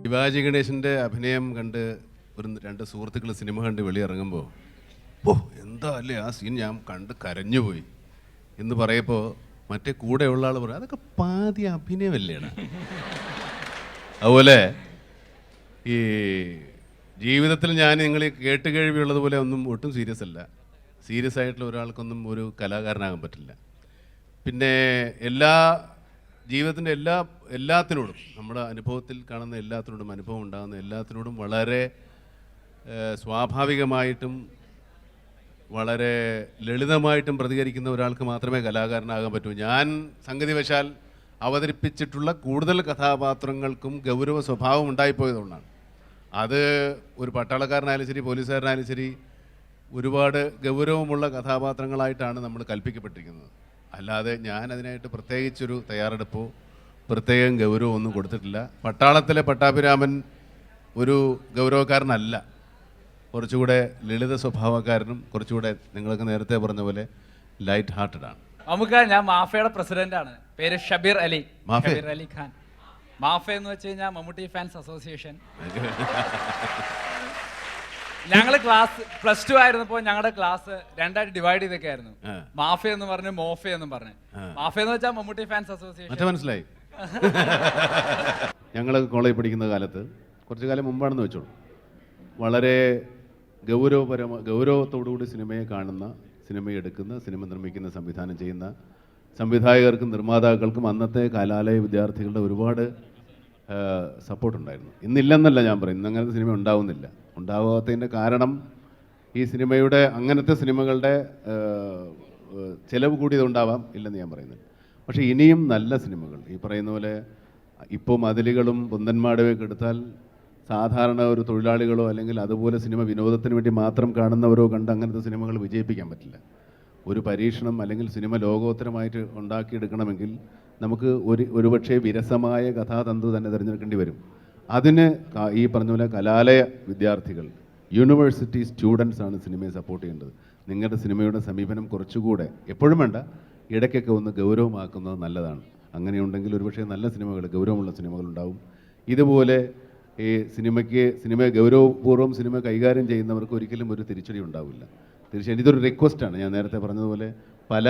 ശിവാജി ഗണേശൻ്റെ അഭിനയം കണ്ട് ഒരു രണ്ട് സുഹൃത്തുക്കൾ സിനിമ കണ്ട് വെളിയിറങ്ങുമ്പോൾ ഓ എന്താ അല്ലേ ആ സീൻ ഞാൻ കണ്ട് കരഞ്ഞുപോയി എന്ന് പറയപ്പോൾ മറ്റേ കൂടെയുള്ള ആൾ പറയും അതൊക്കെ പാതി അഭിനയമല്ലേടാ. അതുപോലെ ഈ ജീവിതത്തിൽ ഞാൻ നിങ്ങൾ കേട്ട് കേൾവിയുള്ളതുപോലെ ഒന്നും ഒട്ടും സീരിയസ് അല്ല. സീരിയസ് ആയിട്ടുള്ള ഒരാൾക്കൊന്നും ഒരു കലാകാരനാകാൻ പറ്റില്ല. പിന്നെ ജീവിതത്തിൻ്റെ എല്ലാത്തിനോടും നമ്മുടെ അനുഭവത്തിൽ കാണുന്ന എല്ലാത്തിനോടും അനുഭവം ഉണ്ടാകുന്ന എല്ലാത്തിനോടും വളരെ സ്വാഭാവികമായിട്ടും വളരെ ലളിതമായിട്ടും പ്രതികരിക്കുന്ന ഒരാൾക്ക് മാത്രമേ കലാകാരനാകാൻ പറ്റൂ. ഞാൻ സംഗതിവശാൽ അവതരിപ്പിച്ചിട്ടുള്ള കൂടുതൽ കഥാപാത്രങ്ങൾക്കും ഗൗരവ സ്വഭാവം ഉണ്ടായിപ്പോയതുകൊണ്ടാണ്. അത് ഒരു പട്ടാളക്കാരനായാലും ശരി പോലീസുകാരനായാലും ശരി ഒരുപാട് ഗൗരവമുള്ള കഥാപാത്രങ്ങളായിട്ടാണ് നമ്മൾ കൽപ്പിക്കപ്പെട്ടിരിക്കുന്നത്. അല്ലാതെ ഞാൻ അതിനായിട്ട് പ്രത്യേകിച്ചൊരു തയ്യാറെടുപ്പോ പ്രത്യേകം ഗൗരവം ഒന്നും കൊടുത്തിട്ടില്ല. പട്ടാളത്തിലെ പട്ടാഭിരാമൻ ഒരു ഗൗരവക്കാരനല്ല, കുറച്ചുകൂടെ ലളിത സ്വഭാവക്കാരനും കുറച്ചുകൂടെ നിങ്ങളൊക്കെ നേരത്തെ പറഞ്ഞ പോലെ ലൈറ്റ് ഹാർട്ടഡ് ആണ്. നമുക്ക് ഞാൻ മാഫയുടെ പ്രസിഡന്റാണ്. പേര് ഷബീർ അലി ഖാൻ. മാഫ എന്ന് വെച്ച് കഴിഞ്ഞാൽ മമ്മൂട്ടി ഫാൻസ് അസോസിയേഷൻ. ഞങ്ങൾ ക്ലാസ് +2 ആയിരുന്നപ്പോൾ ഞങ്ങളുടെ ക്ലാസ് രണ്ടായിട്ട് ഡിവൈഡ് ചെയ്തൊക്കെ ആയിരുന്നു. മാഫ എന്ന് പറഞ്ഞു മോഫ എന്നും പറഞ്ഞു. മാഫ എന്ന് വെച്ചാൽ മമ്മൂട്ടി ഫാൻസ് അസോസിയേഷൻ. മനസ്സിലായി. ഞങ്ങൾ കോളേജിൽ പഠിക്കുന്ന കാലത്ത് കുറച്ചു കാലം മുമ്പാണെന്ന് വെച്ചോളൂ, വളരെ ഗൗരവത്തോടുകൂടി സിനിമയെ കാണുന്ന, സിനിമയെടുക്കുന്ന, സിനിമ നിർമ്മിക്കുന്ന, സംവിധാനം ചെയ്യുന്ന സംവിധായകർക്കും നിർമ്മാതാക്കൾക്കും അന്നത്തെ കലാലയ വിദ്യാർത്ഥികളുടെ ഒരുപാട് സപ്പോർട്ടുണ്ടായിരുന്നു. ഇന്നില്ലെന്നല്ല ഞാൻ പറയും, ഇന്ന് അങ്ങനത്തെ സിനിമ ഉണ്ടാവുന്നില്ല. ഉണ്ടാവാത്തതിൻ്റെ കാരണം ഈ സിനിമയുടെ അങ്ങനത്തെ സിനിമകളുടെ ചിലവ് കൂടിയതുണ്ടാവാം, ഇല്ലെന്ന് ഞാൻ പറയുന്നില്ല. പക്ഷേ ഇനിയും നല്ല സിനിമകൾ ഈ പറയുന്ന പോലെ ഇപ്പോൾ മതിലുകളും പൊന്തന്മാടുമൊക്കെ എടുത്താൽ സാധാരണ ഒരു തൊഴിലാളികളോ അല്ലെങ്കിൽ അതുപോലെ സിനിമ വിനോദത്തിന് വേണ്ടി മാത്രം കാണുന്നവരോ കണ്ട് അങ്ങനത്തെ സിനിമകൾ വിജയിപ്പിക്കാൻ പറ്റില്ല. ഒരു പരീക്ഷണം അല്ലെങ്കിൽ സിനിമ ലോകോത്തരമായിട്ട് ഉണ്ടാക്കിയെടുക്കണമെങ്കിൽ നമുക്ക് ഒരുപക്ഷെ വിരസമായ കഥാതന്തു തന്നെ തിരഞ്ഞെടുക്കേണ്ടി വരും. അതിന് ഈ പറഞ്ഞ പോലെ കലാലയ വിദ്യാർത്ഥികൾ, യൂണിവേഴ്സിറ്റി സ്റ്റുഡൻസ് ആണ് സിനിമയെ സപ്പോർട്ട് ചെയ്യേണ്ടത്. നിങ്ങളുടെ സിനിമയുടെ സമീപനം കുറച്ചുകൂടെ, എപ്പോഴും വേണ്ട, ഇടയ്ക്കൊക്കെ ഒന്ന് ഗൗരവമാക്കുന്നത് നല്ലതാണ്. അങ്ങനെയുണ്ടെങ്കിൽ ഒരുപക്ഷെ നല്ല സിനിമകൾ, ഗൗരവമുള്ള സിനിമകളുണ്ടാവും. ഇതുപോലെ ഈ സിനിമയെ ഗൗരവപൂർവ്വം സിനിമ കൈകാര്യം ചെയ്യുന്നവർക്ക് ഒരിക്കലും ഒരു തിരിച്ചടി ഉണ്ടാവില്ല. തീർച്ചയായും ഇതൊരു റിക്വസ്റ്റാണ്. ഞാൻ നേരത്തെ പറഞ്ഞതുപോലെ പല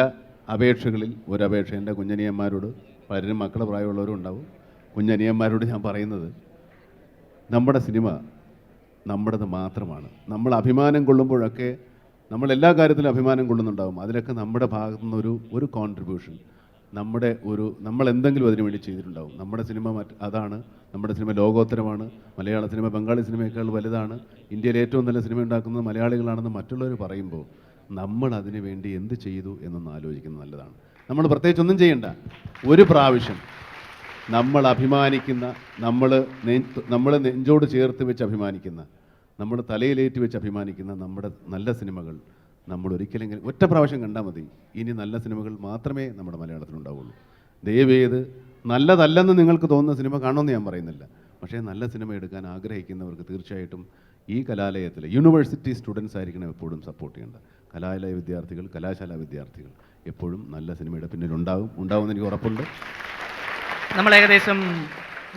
അപേക്ഷകളിൽ ഒരപേക്ഷ എൻ്റെ കുഞ്ഞനിയന്മാരോട്, പലരും മക്കളെ പ്രായമുള്ളവരും ഉണ്ടാവും, കുഞ്ഞനിയന്മാരോട് ഞാൻ പറയുന്നത്, നമ്മുടെ സിനിമ നമ്മുടേത് മാത്രമാണ്. നമ്മൾ അഭിമാനം കൊള്ളുമ്പോഴൊക്കെ നമ്മൾ എല്ലാ കാര്യത്തിലും അഭിമാനം കൊള്ളുന്നുണ്ടാവും. അതിലൊക്കെ നമ്മുടെ ഭാഗത്തുനിന്ന് ഒരു കോൺട്രിബ്യൂഷൻ, നമ്മൾ എന്തെങ്കിലും അതിനു വേണ്ടി ചെയ്തിട്ടുണ്ടാവും. നമ്മുടെ സിനിമ അതാണ്. നമ്മുടെ സിനിമ ലോകോത്തരമാണ്. മലയാള സിനിമ ബംഗാളി സിനിമയേക്കാൾ വലുതാണ്. ഇന്ത്യയിൽ ഏറ്റവും നല്ല സിനിമ ഉണ്ടാക്കുന്നത് മലയാളികളാണെന്ന് മറ്റുള്ളവർ പറയുമ്പോൾ നമ്മൾ അതിനു വേണ്ടി എന്ത് ചെയ്തു എന്നൊന്ന് ആലോചിക്കുന്നത് നല്ലതാണ്. നമ്മൾ പ്രത്യേകിച്ചൊന്നും ചെയ്യണ്ട. ഒരു പ്രാവശ്യം നമ്മൾ അഭിമാനിക്കുന്ന, നമ്മൾ നെഞ്ചോട് ചേർത്ത് വെച്ച് അഭിമാനിക്കുന്ന, നമ്മൾ തലയിലേറ്റ് വെച്ച് അഭിമാനിക്കുന്ന നമ്മുടെ നല്ല സിനിമകൾ നമ്മൾ ഒരിക്കലെങ്കിലും ഒറ്റ പ്രാവശ്യം കണ്ടാൽ മതി. ഇനി നല്ല സിനിമകൾ മാത്രമേ നമ്മുടെ മലയാളത്തിലുണ്ടാവുള്ളൂ. ദയവേത് നല്ലതല്ലെന്ന് നിങ്ങൾക്ക് തോന്നുന്ന സിനിമ കാണുമെന്ന് ഞാൻ പറയുന്നില്ല. പക്ഷേ നല്ല സിനിമ എടുക്കാൻ ആഗ്രഹിക്കുന്നവർക്ക് തീർച്ചയായിട്ടും ഈ കലാലയത്തിൽ യൂണിവേഴ്സിറ്റി സ്റ്റുഡൻസ് ആയിരിക്കണം എപ്പോഴും സപ്പോർട്ട് ചെയ്യേണ്ടത്. കലാലയ വിദ്യാർത്ഥികൾ, കലാശാല വിദ്യാർത്ഥികൾ എപ്പോഴും നല്ല സിനിമയുടെ ഉണ്ടാവുമെന്ന് എനിക്ക് ഉറപ്പുണ്ട്. നമ്മൾ ഏകദേശം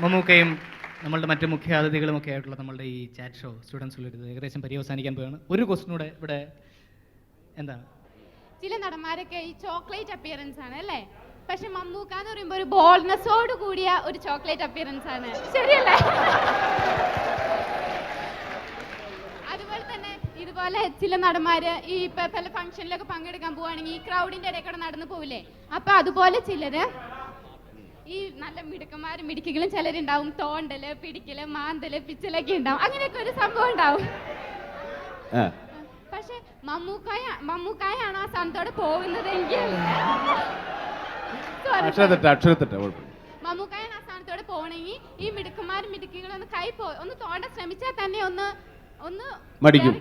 മമ്മൂക്കയും നമ്മളുടെ മറ്റ് മുഖ്യ അതിഥികളുമൊക്കെ ആയിട്ടുള്ള നമ്മളുടെ ഈ ചാറ്റ് ഷോ സ്റ്റുഡൻസിലെടുത്ത് ഏകദേശം പര്യവസാനിക്കാൻ പോവുകയാണ്. ഒരു ക്വസ്റ്റ്യൻ കൂടെ ഇവിടെ എന്താണ്, ചില നടന്മാരൊക്കെ ഈ ചോക്ലേറ്റ് അപ്പിയറൻസ് ആണ് അല്ലേ? പക്ഷെ മമ്മൂക്ക എന്ന് പറയുമ്പോൾ ഒരു ബോൾഡ്നെസ്സോട് കൂടിയ ഒരു ചോക്ലേറ്റ് അപ്പിയറൻസ് ആണ്, ശരിയല്ലേ? അതുപോലെ തന്നെ ഇതുപോലെ ചില നടന്മാര് ഈ പല ഫംഗ്ഷനിലൊക്കെ പങ്കെടുക്കാൻ പോവുകയാണെങ്കിൽ ഈ ക്രൗഡിന്റെ ഇടയിൽ കൂടെ നടന്നു പോവില്ലേ? അപ്പൊ അതുപോലെ ചിലര് ഈ നല്ല മിടുക്കന്മാരും മിടുക്കികളും ചിലരുണ്ടാവും, തോണ്ടല്, പിടിക്കല്, മാന്തല്, പിച്ചലൊക്കെ ഉണ്ടാവും. അങ്ങനെയൊക്കെ ഒരു സംഭവം ഉണ്ടാവും. പക്ഷെ മമ്മൂക്കായാണ് ആ സ്ഥാനത്തോടെ പോകുന്നതെങ്കിൽ മമ്മൂക്കായാണ് ആ സ്ഥാനത്തോടെ പോകണമെങ്കിൽ ഈ മിടുക്കന്മാരും മിടുക്കികളും ഒന്ന് തോണ്ട ശ്രമിച്ചാൽ തന്നെ ഒന്ന് മറിക്കും.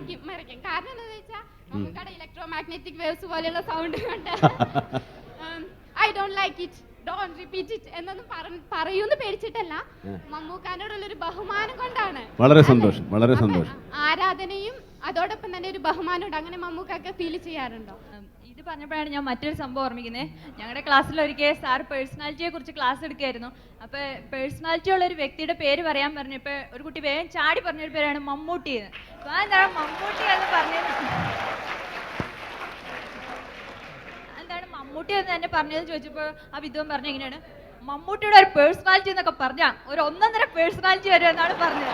കാരണം എന്താണെന്ന് വെച്ചാൽ മമ്മൂക്കയുടെ ഇലക്ട്രോ മാഗ്നറ്റിക് വേവ്സ് പോലെയുള്ള സൗണ്ട് കൊണ്ട് I don't like it, don't repeat it എന്നൊന്നും പറയൂന്ന് പേടിച്ചിട്ടല്ല, മമ്മൂക്കാനോടുള്ളൊരു ബഹുമാനം കൊണ്ടാണ്. വളരെ സന്തോഷം, വളരെ സന്തോഷം. ആരാധനയും അതോടൊപ്പം തന്നെ ഒരു ബഹുമാനമുണ്ട്. അങ്ങനെ മമ്മൂക്കൊക്കെ ഫീൽ ചെയ്യാറുണ്ടോ? ഇത് പറ്റി പറഞ്ഞപ്പോഴാണ് ഞാൻ മറ്റൊരു സംഭവം ഓർമ്മിക്കുന്നത്. ഞങ്ങളുടെ ക്ലാസ്സിൽ ഒരിക്കൽ സാർ പേഴ്സണാലിറ്റിയെ കുറിച്ച് ക്ലാസ് എടുക്കുകയായിരുന്നു. അപ്പോൾ പേഴ്സണാലിറ്റി ഉള്ള ഒരു വ്യക്തിയുടെ പേര് പറയാൻ പറഞ്ഞപ്പോൾ ഒരു കുട്ടി വേഗം ചാടി പറഞ്ഞൊരു പേരാണ് മമ്മൂട്ടി എന്ന്. അപ്പോൾ എന്താണ് മമ്മൂട്ടി എന്ന് പറഞ്ഞത്, എന്താണ് മമ്മൂട്ടി എന്ന് തന്നെ പറഞ്ഞതെന്ന് ചോദിച്ചപ്പോൾ ആ വിദ്വാൻ പറഞ്ഞ എങ്ങനെയാണ്, മമ്മൂട്ടിയുടെ ഒരു പേഴ്സണാലിറ്റി എന്നൊക്കെ പറഞ്ഞാൽ ഒരു 1.5 പേഴ്സണാലിറ്റി വരും എന്നാണ് പറഞ്ഞത്.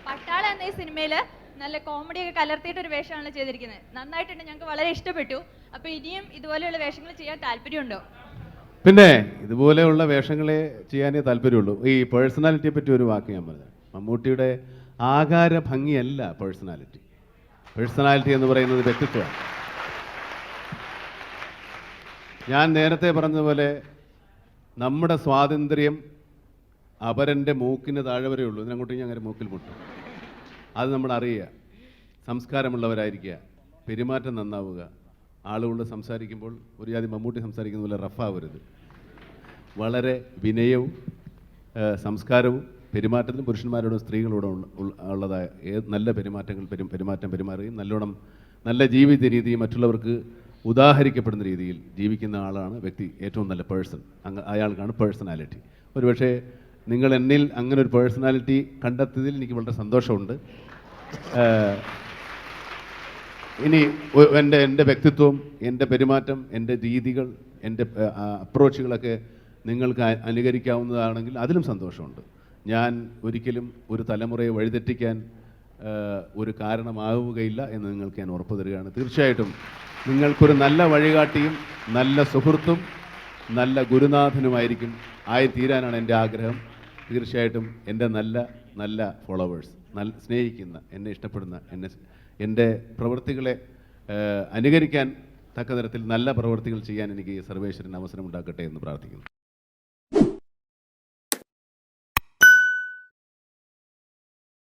പട്ടാള എന്ന ഈ സിനിമയിൽ നല്ല കോമഡിയൊക്കെ കലർത്തിയിട്ട് ഒരു വേഷമാണ് ചെയ്തിരിക്കുന്നത്. നന്നായിട്ടുണ്ട്, ഞങ്ങൾക്ക് വളരെ ഇഷ്ടപ്പെട്ടു. അപ്പോൾ ഇനിയും ഇതുപോലെയുള്ള വേഷങ്ങൾ ചെയ്യാൻ താല്പര്യമുണ്ടോ? പിന്നെ ഇതുപോലെയുള്ള വേഷങ്ങളെ ചെയ്യാനേ താല്പര്യമുള്ളൂ. ഈ പേഴ്സണാലിറ്റിയെ പറ്റി ഒരു വാക്ക് ഞാൻ പറഞ്ഞു. മമ്മൂട്ടിയുടെ ആകാര ഭംഗിയല്ല പേഴ്സണാലിറ്റി. പേഴ്സണാലിറ്റി എന്ന് പറയുന്നത് വ്യക്തിത്വമാണ്. ഞാൻ നേരത്തെ പറഞ്ഞതുപോലെ നമ്മുടെ സ്വാതന്ത്ര്യം അപരൻ്റെ മൂക്കിന് താഴെ വരെ ഉള്ളൂ. ഇതിനങ്ങോട്ടേക്ക് അങ്ങനെ മൂക്കിൽ മുട്ടും. അത് നമ്മൾ അറിയുക, സംസ്കാരമുള്ളവരായിരിക്കുക, പെരുമാറ്റം നന്നാവുക, ആളുകളോട് സംസാരിക്കുമ്പോൾ ഒരു ജാതി മമ്മൂട്ടി സംസാരിക്കുന്ന പോലെ റഫാവരുത്. വളരെ വിനയവും സംസ്കാരവും പെരുമാറ്റത്തിലും പുരുഷന്മാരോടും സ്ത്രീകളോടും ഉള്ളതായ നല്ല പെരുമാറ്റം പെരുമാറുകയും നല്ലോണം നല്ല ജീവിത രീതിയും മറ്റുള്ളവർക്ക് ഉദാഹരിക്കപ്പെടുന്ന രീതിയിൽ ജീവിക്കുന്ന ആളാണ് വ്യക്തി, ഏറ്റവും നല്ല പേഴ്സൺ. അയാൾക്കാണ് പേഴ്സണാലിറ്റി. ഒരുപക്ഷെ നിങ്ങൾ എന്നിൽ അങ്ങനെ ഒരു പേഴ്സണാലിറ്റി കണ്ടെത്തിയതിൽ എനിക്ക് വളരെ സന്തോഷമുണ്ട്. ഇനി എൻ്റെ വ്യക്തിത്വം, എൻ്റെ പെരുമാറ്റം, എൻ്റെ രീതികൾ, എൻ്റെ അപ്രോച്ചുകളൊക്കെ നിങ്ങൾക്ക് അനുകരിക്കാവുന്നതാണെങ്കിൽ അതിലും സന്തോഷമുണ്ട്. ഞാൻ ഒരിക്കലും ഒരു തലമുറയെ വഴിതെറ്റിക്കാൻ ഒരു കാരണമാവുകയില്ല എന്ന് നിങ്ങൾക്ക് ഞാൻ ഉറപ്പു തരികയാണ്. തീർച്ചയായിട്ടും നിങ്ങൾക്കൊരു നല്ല വഴികാട്ടിയും നല്ല സുഹൃത്തും നല്ല ഗുരുനാഥനുമായിരിക്കും ആയിത്തീരാനാണ് എൻ്റെ ആഗ്രഹം. തീർച്ചയായിട്ടും എൻ്റെ നല്ല ഫോളോവേഴ്സ്, സ്നേഹിക്കുന്ന, എന്നെ ഇഷ്ടപ്പെടുന്ന, എൻ്റെ പ്രവൃത്തികളെ അനുകരിക്കാൻ തക്ക തരത്തിൽ നല്ല പ്രവൃത്തികൾ ചെയ്യാൻ എനിക്ക് സർവേശ്വരൻ അവസരമുണ്ടാക്കട്ടെ എന്ന് പ്രാർത്ഥിക്കുന്നു.